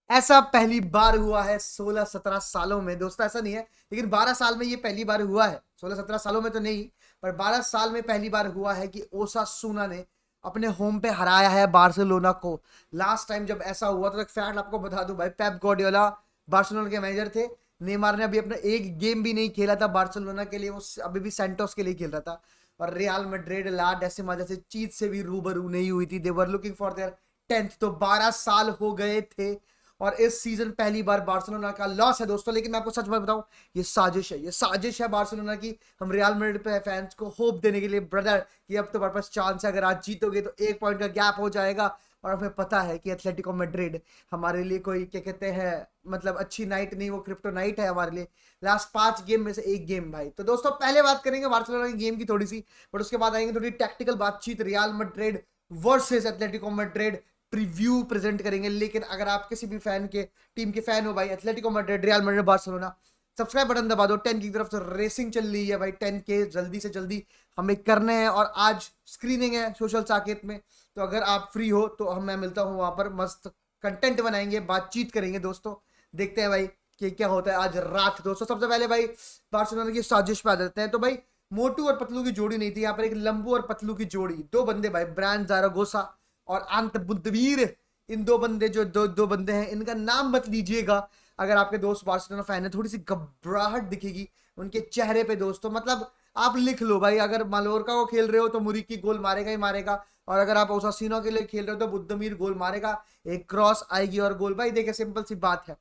ऐसा पहली बार हुआ है 16-17 सालों में दोस्तों, ऐसा नहीं है लेकिन 12 साल में ये पहली बार हुआ है। 16-17 सालों में तो नहीं, पर 12 साल में पहली बार हुआ है कि ओसासुना ने अपने होम पे हराया है बार्सिलोना को। लास्ट टाइम जब ऐसा हुआ तो एक फैक्ट आपको बता दूं भाई, पेप गार्डियोला बार्सिलोना के मैनेजर थे। नेमार ने अभी अपना एक गेम भी नहीं खेला था बार्सिलोना के लिए, वो अभी भी सेंटोस के लिए खेल रहा था। और रियल मैड्रिड ला डेसिमा जैसे चीज से भी रूबरू नहीं हुई थी। They were looking for their 10th। तो 12 साल हो गए थे और इस सीजन पहली बार बार्सिलोना का लॉस है दोस्तों। लेकिन मैं आपको सच बात बताऊं, ये साजिश है, ये साजिश है बार्सिलोना की। हम रियल मैड्रिड पे फैंस को होप देने के लिए ब्रदर कि अब तुम्हारे पास चांस है, अगर आज जीतोगे तो 1 पॉइंट का गैप हो जाएगा। और हमें पता है कि एथलेटिको मैड्रिड हमारे लिए कोई क्या कहते हैं, मतलब अच्छी नाइट नहीं, वो क्रिप्टो नाइट है हमारे लिए। लास्ट 5 गेम में से एक गेम भाई। तो दोस्तों पहले बात करेंगे बार्सिलोना की गेम की थोड़ी सी, बट उसके बाद आएंगे थोड़ी टैक्टिकल बातचीत, real Madrid versus Atletico Madrid preview present करेंगे। लेकिन अगर आप किसी भी फैन के टीम के फैन हो भाई, Atletico Madrid, real Madrid, Barcelona, subscribe button दबा दो। 10 की तरफ से रेसिंग चल रही है भाई, 10 के जल्दी से जल्दी हमें करने हैं। और आज स्क्रीनिंग है सोशल साकेत में, तो अगर आप फ्री हो तो मैं मिलता हूँ वहां पर, मस्त कंटेंट बनाएंगे, बातचीत करेंगे दोस्तों। देखते हैं भाई कि क्या होता है आज रात दोस्तों। सबसे पहले भाई बार्सिलोना की साजिश पे आ जाते हैं। तो भाई मोटू और पतलू की जोड़ी नहीं थी यहाँ पर, एक लंबू और पतलू की जोड़ी, दो बंदे भाई, ब्रायन ज़ारागोसा और अंत बुद्धवीर। इन दो बंदे जो दो दो बंदे हैं, इनका नाम मत लीजिएगा। अगर आपके दोस्त बार्सिलोना फैन है, थोड़ी सी घबराहट दिखेगी उनके चेहरे पे दोस्तों। मतलब आप लिख लो भाई, अगर मालोर्का को खेल रहे हो तो मुरीकी गोल मारेगा ही मारेगा, और अगर आप ओसासिनो के लिए खेल रहे हो तो बुद्धमीर गोल मारेगा। एक क्रॉस आएगी और गोल। भाई देखिए सिंपल सी बात है,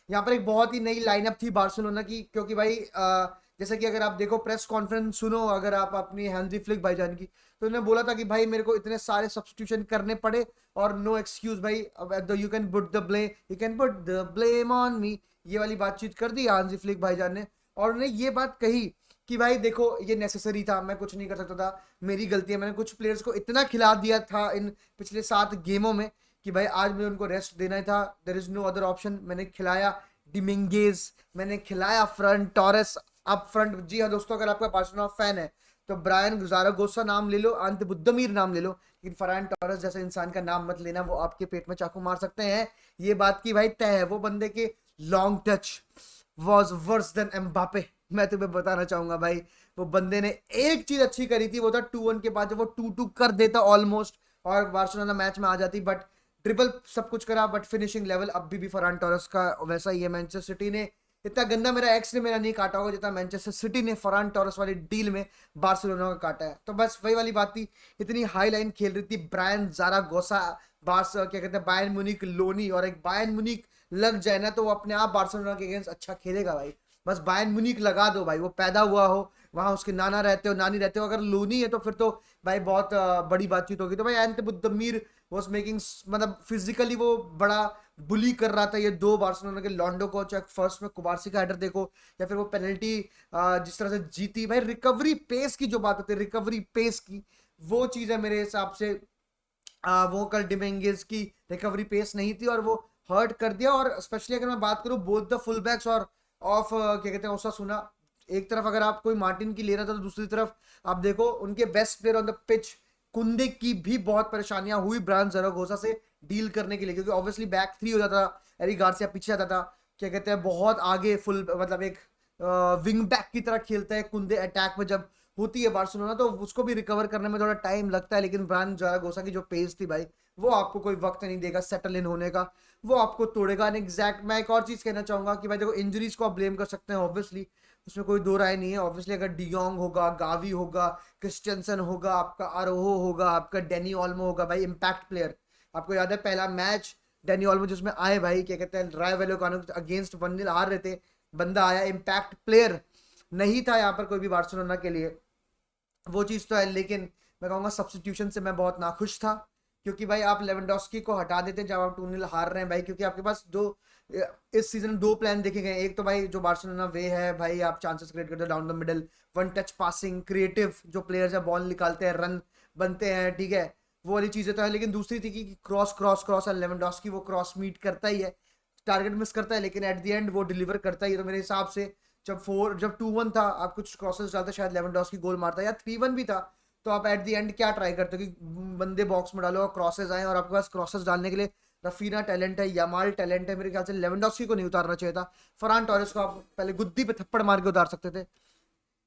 यहाँ पर एक बहुत ही नई लाइनअप थी बार्सिलोना की, क्योंकि भाई जैसे कि अगर आप देखो प्रेस कॉन्फ्रेंस सुनो अगर आप अपनी हैंजी फ्लिक भाईजान की, तो उन्होंने बोला था कि भाई मेरे को इतने सारे सब्स्टिट्यूशन करने पड़े और नो एक्सक्यूज भाई, you can put the blame, you can put the blame on me. ये वाली बातचीत कर दी हैंजी फ्लिक भाईजान ने, और उन्होंने ये बात कही कि भाई देखो ये नेसेसरी था, मैं कुछ नहीं कर सकता था, मेरी गलती है, मैंने कुछ प्लेयर्स को इतना खिला दिया था इन पिछले 7 गेमों में कि भाई आज मुझे उनको रेस्ट देना था। There is no other option. मैंने खिलाया डिमिंगेज, मैंने खिलाया फ्रंट टॉरेस अप फ्रंट। जी हाँ दोस्तों, अगर आपका बार्सिलोना फैन है तो ब्रायन ज़ारागोसा नाम ले लो, अंत बुद्धमीर नाम ले लो, लेकिन फरहान टॉरेस जैसे इंसान का नाम मत लेना, वो आपके पेट में चाकू मार सकते हैं। ये बात की भाई तय है। वो बंदे के long touch was worse than Mbappe. मैं तुम्हें बताना चाहूंगा भाई, वो बंदे ने एक चीज अच्छी करी थी, वो था 2-1 के बाद जब वो 2-2 कर देता ऑलमोस्ट और बार्सिलोना मैच में आ जाती। बट ड्रिबल सब कुछ करा, बट फिनिशिंग लेवल अभी भी फरहान टॉरेस का वैसा ही है। मैनचेस्टर सिटी ने इतना गंदा मेरा एक्स ने मेरा नहीं काटा होगा जितना मैनचेस्टर सिटी ने फरहान टॉरेस वाली डील में बार्सिलोना का काटा है। तो बस वही वाली बात थी, इतनी हाई लाइन खेल रही थी ब्रायन ज़ारागोसा, बार्स क्या कहते हैं बायर्न म्यूनिख लोनी, और एक बायर्न म्यूनिख लग जाए ना तो वो अपने आप बार्सिलोना के अगेंस्ट अच्छा खेलेगा भाई। बस बायर्न म्यूनिख लगा दो भाई, वो पैदा हुआ हो वहां, उसके नाना रहते हो नानी रहते हो, अगर लोनी है तो फिर तो भाई बहुत बड़ी बातचीत होगी। तो भाई एंत बुद्धमीर वॉज मेकिंग, मतलब फिजिकली वो बड़ा बुली कर रहा था ये दो बार्सिलोना के लॉन्डो को। चाहे फर्स्ट में कुबारसी का हेडर देखो या फिर वो पेनल्टी जिस तरह से जीती भाई, रिकवरी पेस की जो बात होती है, रिकवरी पेस की वो चीज है मेरे हिसाब से। वो कल डिमेंगेज की रिकवरी पेस नहीं थी और वो हर्ट कर दिया। और स्पेशली अगर मैं बात करूं बोथ द फुल बैक्स और ऑफ क्या कहते हैं ओसासुना, एक तरफ अगर आप कोई मार्टिन की ले रहा था तो दूसरी तरफ आप देखो उनके best player on the pitch कुंदे की भी बहुत परेशानियां हुई ब्रायन ज़ारागोसा से डील करने के लिए, क्योंकि ऑब्वियसली बैक थ्री हो जाता था, एरिक गार्सिया पीछे आता था, क्या कहते हैं बहुत आगे फुल, मतलब एक विंग बैक की तरह खेलता है कुंदे अटैक में जब होती है बार्सिलोना, तो उसको भी रिकवर करने में थोड़ा टाइम लगता है। लेकिन ब्रायन ज़ारागोसा की जो पेस थी भाई, वो आपको कोई वक्त नहीं देगा सेटल इन होने का, वो आपको तोड़ेगा। एग्जैक्ट मैं एक और चीज कहना चाहूंगा कि भाई देखो इंजरीज को आप ब्लेम कर सकते हैं ऑब्वियसली, उसमें कोई दो राय नहीं है। ऑब्वियसली अगर डियोंग होगा, गावी होगा, क्रिस्टियनसन होगा, आपका आरोहो होगा, आपका डेनी ऑल्मो होगा भाई, इम्पैक्ट प्लेयर। आपको याद है पहला मैच डेनी ऑल्मो जिसमें आए भाई, क्या कहते हैं राय वेलोकानो अगेंस्ट 1-0 हार रहे थे, बंदा आया, इम्पैक्ट प्लेयर नहीं था यहाँ पर कोई भी बार्सिलोना के लिए, वो चीज़ तो है। लेकिन मैं कहूँगा सब्सटीट्यूशन से मैं बहुत नाखुश था, क्योंकि भाई आप लेवेंडोस्की को हटा देते हैं जब आप 2-0 हार रहे हैं भाई, क्योंकि आपके पास दो इस सीजन दो प्लान देखे गए। एक तो भाई जो बार्सिलोना वे है भाई, आप चांसेस क्रिएट करते हो down the middle, one touch passing, creative जो प्लेयर्स है बॉल निकालते हैं, रन बनते हैं, ठीक है, वो वाली चीज़ें तो है। लेकिन दूसरी थी कि क्रॉस क्रॉस क्रॉस, और लेवेंडोस्की वो क्रॉस मीट करता ही है, टारगेट मिस करता है, लेकिन एट द एंड वो डिलीवर करता ही है। तो मेरे हिसाब से जब 2-1 था, आप कुछ क्रॉसेस डालते शायद लेवेंडोस्की गोल मारता, या 3-1 भी था, तो आप एट द एंड क्या ट्राई करते हो कि बंदे बॉक्स में डालो और क्रॉसेस आए, और आपके पास क्रॉसेस डालने के लिए रफीना टैलेंट है, यामाल टैलेंट है, मेरे ख्याल से लेवेंडोस्की को नहीं उतारना चाहिए था, फरहान टोरेस को आप पहले गुद्दी पे थप्पड़ मार के उतार सकते थे।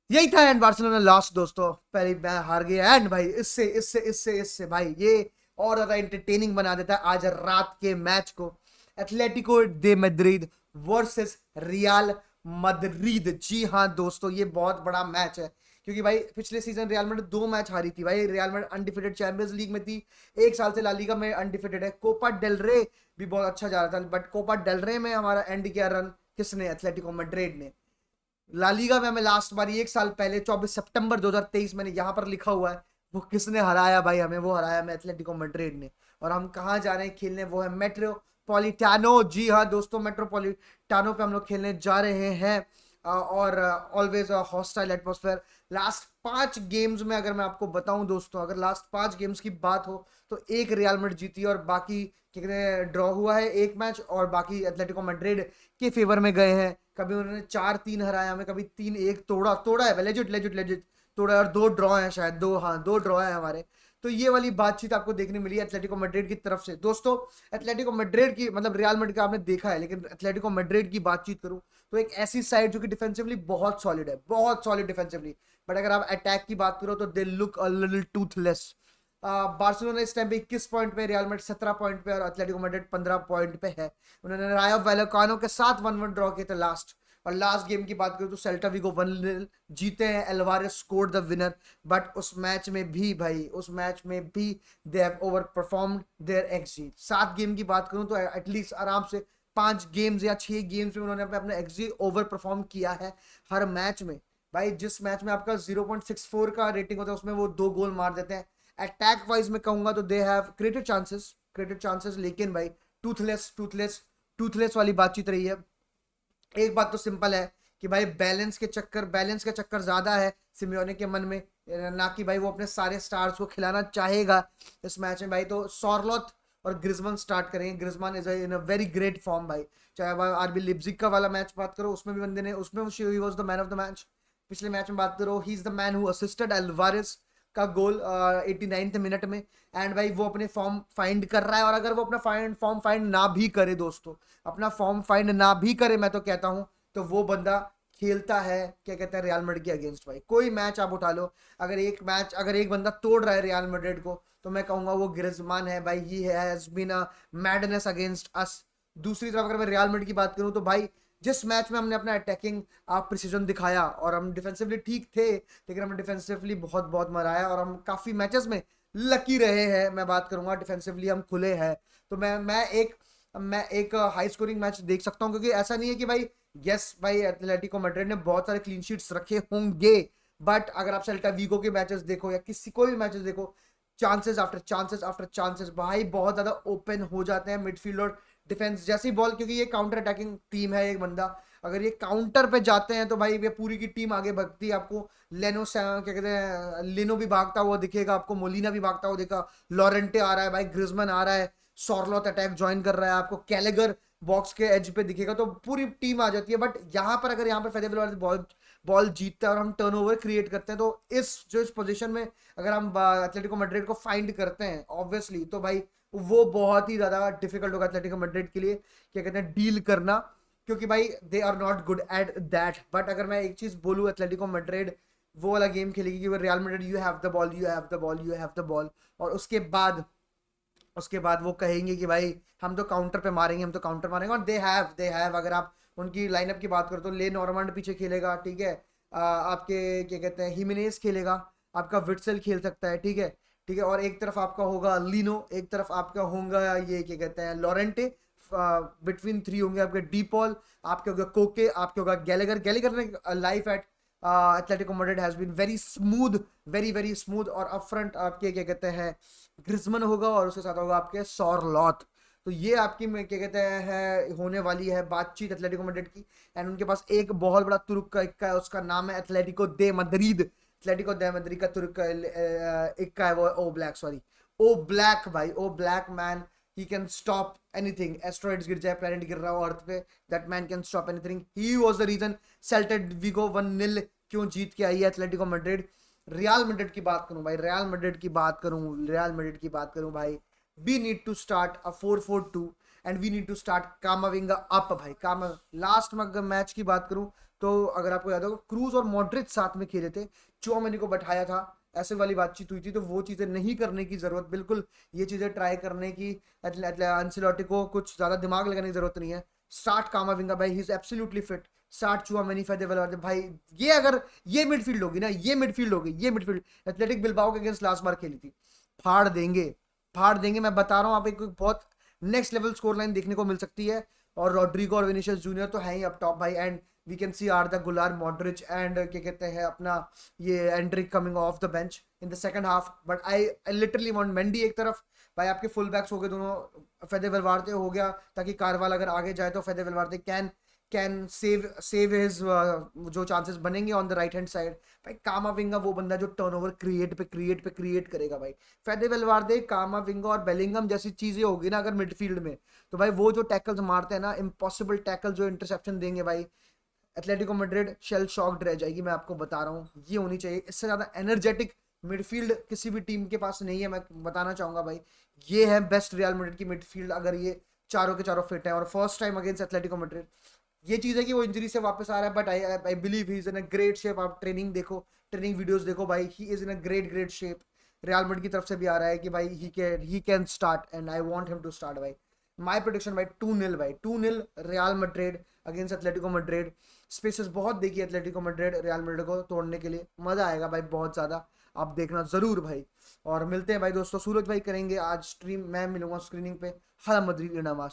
यही था एंड बार्सिलोना लॉस्ट दोस्तों, पहले मैं हार गया एंड भाई इससे इससे इससे इससे भाई ये और ज्यादा एंटरटेनिंग बना देता है आज रात के मैच को। एथलेटिको दे मैड्रिड वर्सेस रियल मद्रिद। जी हाँ दोस्तों, ये बहुत बड़ा मैच है क्योंकि भाई पिछले सीजन रियल मैड्रिड 2 मैच हारी थी भाई। Real Madrid undefeated champions league में थी, एक साल से ला लीगा में अनडिफिटेड है। कोपा डेल रे भी बहुत अच्छा जा रहा था, बट कोपा डेल रे में हमारा एंड किया रन किसने? एथलेटिको मैड्रिड ने। ला लीगा में हमें लास्ट बार एक साल पहले 24 सितंबर 2023 मैंने यहाँ पर लिखा हुआ है, वो किसने हराया भाई हमें? वो हराया हमें एथलेटिको मैड्रिड ने। और हम कहाँ जा रहे हैं खेलने? वो है मेट्रोपॉलिटानो। जी हाँ दोस्तों, मेट्रोपॉलिटानो पे हम लोग खेलने जा रहे हैं और always hostile atmosphere. Last 5 games में अगर मैं आपको बताऊं दोस्तों, अगर लास्ट 5 गेम्स की बात हो तो एक रियल मैड्रिड जीती और बाकी क्या कहते हैं ड्रॉ हुआ है एक मैच, और बाकी एथलेटिको मैड्रिड के फेवर में गए हैं। कभी उन्होंने 4-3 हराया हमें, कभी 3-1 तोड़ा है, लेजिट लेजिट लेजिट तोड़ा है, और 2 ड्रॉ हैं शायद, 2 हाँ 2 ड्रॉ है हमारे। तो ये वाली बातचीत आपको देखने मिली है एथलेटिको मैड्रिड की तरफ से दोस्तों। एथलेटिको मैड्रिड की मतलब रियल मैड्रिड का आपने देखा है, लेकिन एथलेटिको मैड्रिड की बातचीत करूं तो एक ऐसी साइड जो कि डिफेंसिवली बहुत सॉलिड है, बहुत सॉलिड डिफेंसिवली, बट अगर आप अटैक की बात करो तो they look a little Toothless. Barcelona इस टाइम पे 21 पॉइंट पे, रियल मैड्रिड 17 पॉइंट पे और एथलेटिको मैड्रिड 15 पॉइंट पे है। उन्होंने रायो वैलेकानो के साथ 1-1 ड्रॉ किए थे लास्ट। और लास्ट गेम की बात करूं तो सेल्टा विगो 1-0 जीते हैं, Alvarez scored the winner. But उस मैच में भी भाई, उस मैच में भी they have over performed their xG. 7 game की बात करूं तो एटलीस्ट आराम से 5 गेम्स या 6 गेम्स में उन्होंने अपने एक्सजी ओवर परफॉर्म किया है हर मैच में। भाई जिस मैच में आपका 0.64 का रेटिंग होता है उसमें वो 2 गोल मार देते हैं। अटैक वाइज में कहूंगा तो दे हैव क्रिएटेड चांसेस, लेकिन भाई टूथलेस वाली बातचीत रही है। एक बात तो सिंपल है कि भाई बैलेंस के चक्कर ज्यादा है सिमियोने के मन में, ना कि भाई वो अपने सारे स्टार्स को खिलाना चाहेगा इस मैच में। भाई तो सॉरलोथ और ग्रिजमान स्टार्ट करेंगे। Griezmann is in a very great form भाई, चाहे आरबी लिप्जिग का वाला मैच बात करो उसमें भी बंदे ने, उसमें ही was the man of the match. पिछले मैच में बात करो, he is the man who assisted Alvarez का गोल 89th मिनट में। एंड भाई वो अपने फॉर्म फाइंड कर रहा है, और अगर वो अपना फॉर्म फाइंड ना भी करे दोस्तों, अपना फॉर्म फाइंड ना भी करे, मैं तो कहता हूं तो वो बंदा खेलता है क्या कहते हैं रियल मैड्रिड के अगेंस्ट। भाई कोई मैच आप उठा लो, अगर एक बंदा तोड़ रहा है रियल मैड्रिड को तो मैं कहूंगा वो ग्रिजमान है भाई। He has been a madness against us. दूसरी तरफ अगर मैं रियल मैड्रिड की बात करूं तो भाई जिस मैच में हमने अपना अटैकिंग प्रिसीजन दिखाया और हम डिफेंसिवली ठीक थे, लेकिन हमने डिफेंसिवली बहुत बहुत मराया और हम काफी मैचेस में लकी रहे हैं। मैं बात करूंगा डिफेंसिवली हम खुले हैं, तो मैं एक हाई स्कोरिंग मैच देख सकता हूं, क्योंकि ऐसा नहीं है कि भाई यस भाई एथलेटिको मैड्रिड ने बहुत सारे क्लीन शीट्स रखे होंगे, बट अगर आप सेल्टा वीगो के मैचेस देखो या किसी कोई भी मैचेस देखो, चांसेस आफ्टर चांसेस भाई बहुत ज्यादा ओपन हो जाते हैं मिडफील्ड और डिफेंस जैसी बॉल, क्योंकि ये काउंटर अटैकिंग टीम है एक बंदा, अगर ये काउंटर पे जाते हैं तो भाई ये पूरी की टीम आगे भागती है। आपको क्या कहते हैं लिनो भी भागता हुआ दिखेगा, आपको मोलिना भी भागता हुआ दिखेगा, लॉरेंटे आ रहा है भाई, ग्रिजमन आ रहा है, सॉरलोथ अटैक ज्वाइन कर रहा है, आपको कैलेगर बॉक्स के एज पे दिखेगा, तो पूरी टीम आ जाती है। बट यहाँ पर अगर यहाँ पर फेदेबल वाली बॉल जीतता है और हम टर्नओवर क्रिएट करते हैं, तो इस पोजीशन में अगर हम एथलेटिको मैड्रिड को फाइंड करते हैं ऑब्वियसली, तो भाई वो बहुत ही ज्यादा डिफिकल्ट होगा एथलेटिको मैड्रिड के लिए क्या कहते हैं डील करना, क्योंकि भाई they are not good at that. But अगर मैं एक चीज बोलूं, एथलेटिको मैड्रिड वो वाला गेम खेलेगी कि वो real Madrid you have the ball, और उसके बाद वो कहेंगे कि भाई हम तो काउंटर पे मारेंगे, और दे हैव अगर आप उनकी लाइनअप की बात करो तो ले नॉर्मंड पीछे खेलेगा, ठीक है, आपके क्या कहते हैं हिमेनेस खेलेगा, आपका विट्सल खेल सकता है, ठीक है, और एक तरफ आपका होगा लीनो, एक तरफ आपका होगा ये क्या कहते हैं लॉरेंटे, बिटवीन 3 होंगे आपके डीपॉल, आपके होगा कोके, आपके होगा गैलेगर ने life at Atletico Madrid has been very smooth, very smooth, और अप फ्रंट आपके क्या कहते हैं ग्रिजमन होगा और उसके साथ होगा आपके सॉरलोथ। तो ये आपकी क्या कहते हैं होने वाली है बातचीत एथलेटिको मैड्रिड की। एंड उनके पास एक बहुत बड़ा तुर्क का इक्का है, उसका नाम है एथलेटिको दे मैड्रिड का तुर्क का इक्का है वो ओ ब्लैक भाई, Oblak man, he can stop anything, asteroids गिर जाए, planet गिर रहा हो अर्थ पे, that man can stop anything, he was the reason Celta Vigo 1-0 क्यों जीत के आई है एथलेटिको मैड्रिड। रियल मैड्रिड की बात करूं भाई, रियल मैड्रिड की बात करूं भाई, we need to start a 4-4-2 and we need to start Camavinga up भाई। काम लास्ट में अगर मैच की बात करूं तो अगर आपको याद होगा क्रूज और मॉड्रिच साथ में खेले थे, चुआमेनी को बैठाया था, ऐसे वाली बातचीत हुई थी। तो वो चीजें नहीं करने की जरूरत, बिल्कुल ये चीजें ट्राई करने की अंसेलोटी को कुछ ज्यादा दिमाग लगाने की जरूरत नहीं है। स्टार्ट कामाविंगा भाई, he is absolutely fit. Start Tchouameni, फेदे वालवर्दे भाई। ये अगर ये मिडफील्ड होगी ना, ये मिडफील्ड होगी, ये मिडफील्ड एथलेटिक बिल्बाओ के अगेंस्ट लास्ट बार खेली थी, फाड़ देंगे, फाड़ देंगे। मैं बता रहा हूँ, आप एक बहुत नेक्स्ट लेवल स्कोर लाइन देखने को मिल सकती है। और रॉड्रिगो और विनिशियस जूनियर तो है ही अप टॉप भाई। And we can see Arda Guler Modric and क्या कहते हैं अपना ये Endrick coming off the bench in the second half. But I literally want Mendy एक तरफ भाई, आपके फुल बैक्स हो गए दोनों, फेदे वेलवार्दे हो गया, ताकि कारवाल अगर आगे जाए तो फेदे वेलवार्दे कैन सेव हिज जो चांसेस बनेंगे on the right hand side. भाई कामाविंगा वो बंदा जो टर्नओवर क्रिएट करेगा भाई। फेदे वेलवार्दे, कामाविंगा और बेलिंगम जैसी चीजें होगी ना अगर मिडफील्ड में, तो भाई वो जो टैकल्स मारते हैं ना, इम्पॉसिबल टैकल जो इंटरसेप्शन देंगे भाई, एथलेटिको मैड्रिड शेल शॉक्ड रह जाएगी। मैं आपको बता रहा हूँ, ये होनी चाहिए। इससे ज्यादा एनर्जेटिक मिडफील्ड किसी भी टीम के पास नहीं है, मैं बताना चाहूंगा भाई। ये है बेस्ट रियल मैड्रिड की मिडफील्ड अगर ये चारों के चारों फिट है। और first time against Atletico Madrid ये चीज है कि वो इंजरी से वापस आ रहा है, but I believe he is in a great shape. आप ट्रेनिंग देखो, ट्रेनिंग वीडियोस देखो भाई, he is in a great shape. Real Madrid की तरफ से भी आ रहा है कि भाई he can start and I want him to start भाई। माय प्रेडिक्शन भाई 2-0 भाई, 2-0 Real Madrid against Atletico Madrid. Spaces बहुत देखी एथलेटिको मैड्रिड रियल मैड्रिड को तोड़ने के लिए, मजा आएगा भाई बहुत ज्यादा, आप देखना जरूर भाई। और मिलते हैं भाई दोस्तों, सूरज भाई करेंगे आज स्ट्रीम, मैं मिलूंगा स्क्रीनिंग पे। हाला मदरीद इनामा।